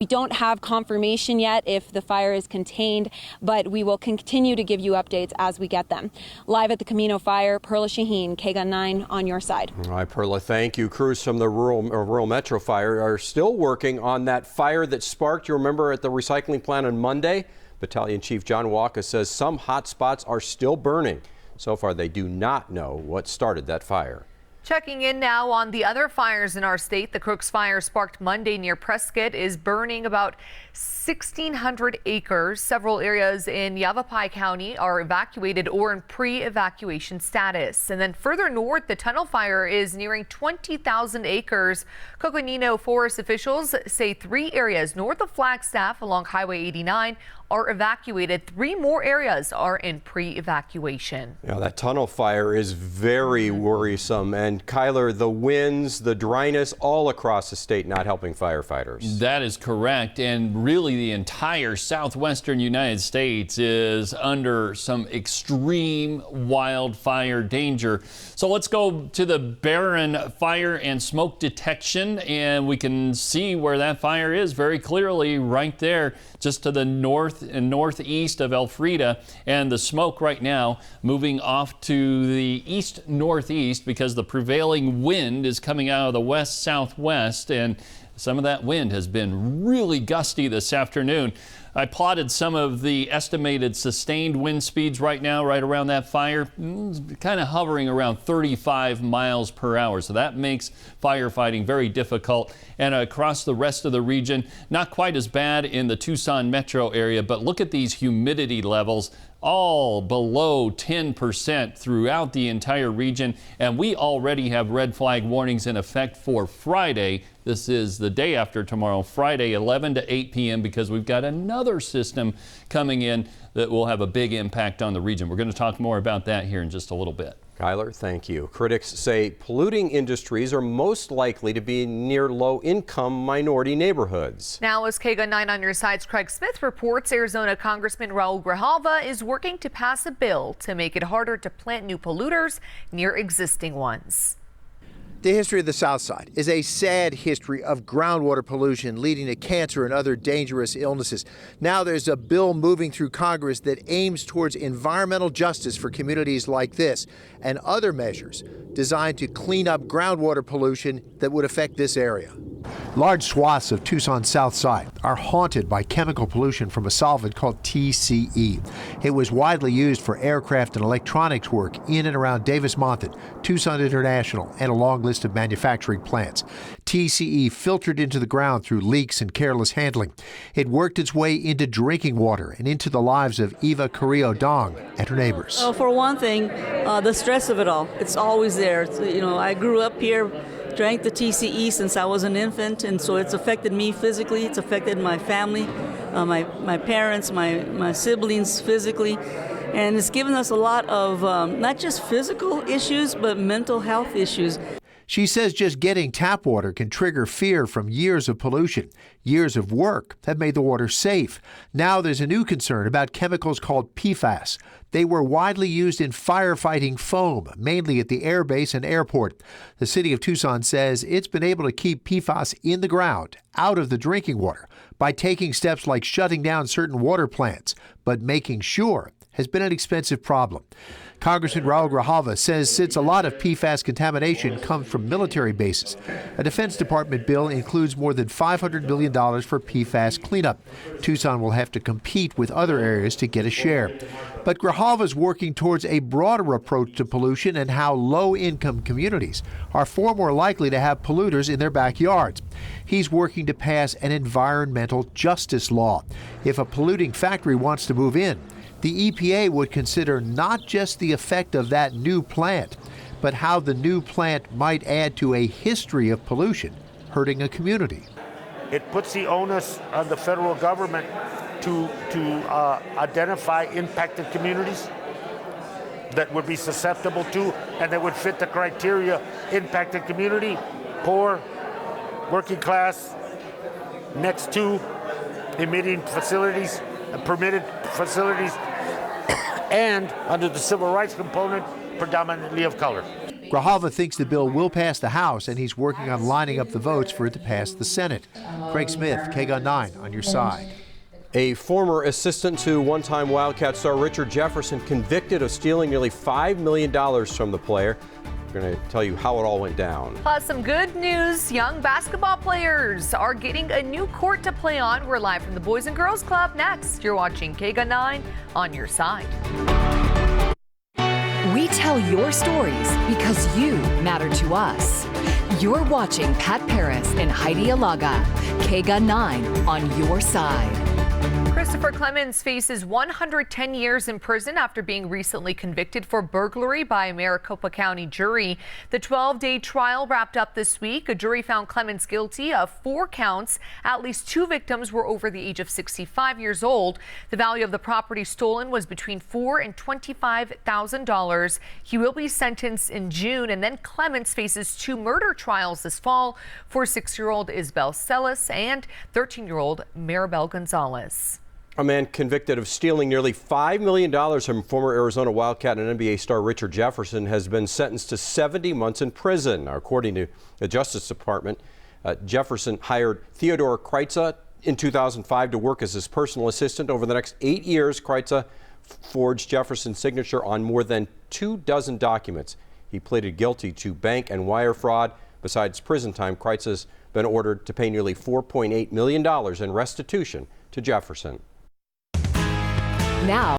We don't have confirmation yet if the fire is contained, but we will continue to give you updates as we get them. Live at the Camino Fire, Perla Shaheen, KGUN 9 on your side. All right, Perla, thank you. Crews from the rural Metro Fire are still working on that fire that sparked, you remember, at the recycling plant on Monday. Battalion Chief John Walker says some hot spots are still burning. So far, they do not know what started that fire. Checking in now on the other fires in our state. The Crooks Fire sparked Monday near Prescott is burning about 1,600 acres. Several areas in Yavapai County are evacuated or in pre-evacuation status. And then further north, the tunnel fire is nearing 20,000 acres. Coconino Forest officials say 3 areas north of Flagstaff along Highway 89 are evacuated. 3 more areas are in pre-evacuation. Yeah, that tunnel fire is very worrisome. And Kyler, the winds, the dryness all across the state not helping firefighters. That is correct. And really the entire southwestern United States is under some extreme wildfire danger. So let's go to the Barron Fire and Smoke Detection, and we can see where that fire is very clearly right there, just to the north and northeast of Elfrida, and the smoke right now moving off to the east-northeast because the prevailing wind is coming out of the west-southwest, and some of that wind has been really gusty this afternoon. I plotted some of the estimated sustained wind speeds right now, right around that fire, kind of hovering around 35 miles per hour. So that makes firefighting very difficult. And across the rest of the region, not quite as bad in the Tucson metro area, but look at these humidity levels, all below 10% throughout the entire region. And we already have red flag warnings in effect for Friday. This is the day after tomorrow, Friday, 11 to 8 p.m., because we've got another system coming in that will have a big impact on the region. We're going to talk more about that here in just a little bit. Kyler, thank you. Critics say polluting industries are most likely to be near low-income minority neighborhoods. Now, as KGUN 9 on your side's Craig Smith reports, Arizona Congressman Raul Grijalva is working to pass a bill to make it harder to plant new polluters near existing ones. The history of the South Side is a sad history of groundwater pollution leading to cancer and other dangerous illnesses. Now there's a bill moving through Congress that aims towards environmental justice for communities like this and other measures designed to clean up groundwater pollution that would affect this area. Large swaths of Tucson's South Side are haunted by chemical pollution from a solvent called TCE. It was widely used for aircraft and electronics work in and around Davis-Monthan, Tucson International, and a long list of manufacturing plants. TCE filtered into the ground through leaks and careless handling. It worked its way into drinking water and into the lives of Eva Carrillo Dong and her neighbors. For one thing, the stress of it all. It's always there. I grew up here, drank the TCE since I was an infant, and so it's affected me physically. It's affected my family, my parents, my siblings physically. And it's given us a lot of not just physical issues, but mental health issues. She says just getting tap water can trigger fear from years of pollution. Years of work have made the water safe. Now there's a new concern about chemicals called PFAS. They were widely used in firefighting foam, mainly at the air base and airport. The city of Tucson says it's been able to keep PFAS in the ground, out of the drinking water, by taking steps like shutting down certain water plants, but making sure has been an expensive problem. Congressman Raul Grijalva says since a lot of PFAS contamination comes from military bases, a Defense Department bill includes more than $500 million for PFAS cleanup. Tucson will have to compete with other areas to get a share. But Grijalva is working towards a broader approach to pollution and how low-income communities are far more likely to have polluters in their backyards. He's working to pass an environmental justice law. If a polluting factory wants to move in, the EPA would consider not just the effect of that new plant, but how the new plant might add to a history of pollution hurting a community. It puts the onus on the federal government to identify impacted communities that would be susceptible to and that would fit the criteria: impacted community, poor, working class, next to emitting facilities, permitted facilities, and under the civil rights component, predominantly of color. Grijalva thinks the bill will pass the House, and he's working on lining up the votes for it to pass the Senate. Craig Smith, KGUN 9, on your side. A former assistant to one-time Wildcat star Richard Jefferson convicted of stealing nearly $5 million from the player. We're going to tell you how it all went down. Plus, some good news. Young basketball players are getting a new court to play on. We're live from the Boys and Girls Club next. You're watching KGUN 9 on your side. We tell your stories because you matter to us. You're watching Pat Paris and Heidi Alaga. KGUN 9 on your side. Christopher Clemens faces 110 years in prison after being recently convicted for burglary by a Maricopa County jury. The 12-day trial wrapped up this week. A jury found Clemens guilty of 4 counts. At least 2 victims were over the age of 65 years old. The value of the property stolen was between $4,000 and $25,000. He will be sentenced in June, and then Clemens faces 2 murder trials this fall for 6-year-old Isabel Celis and 13-year-old Maribel Gonzalez. A man convicted of stealing nearly $5 million from former Arizona Wildcat and NBA star Richard Jefferson has been sentenced to 70 months in prison. Now, according to the Justice Department, Jefferson hired Theodore Kreitza in 2005 to work as his personal assistant. Over the next 8 years, Kreitza forged Jefferson's signature on more than 24 documents. He pleaded guilty to bank and wire fraud. Besides prison time, Kreitza's been ordered to pay nearly $4.8 million in restitution to Jefferson. Now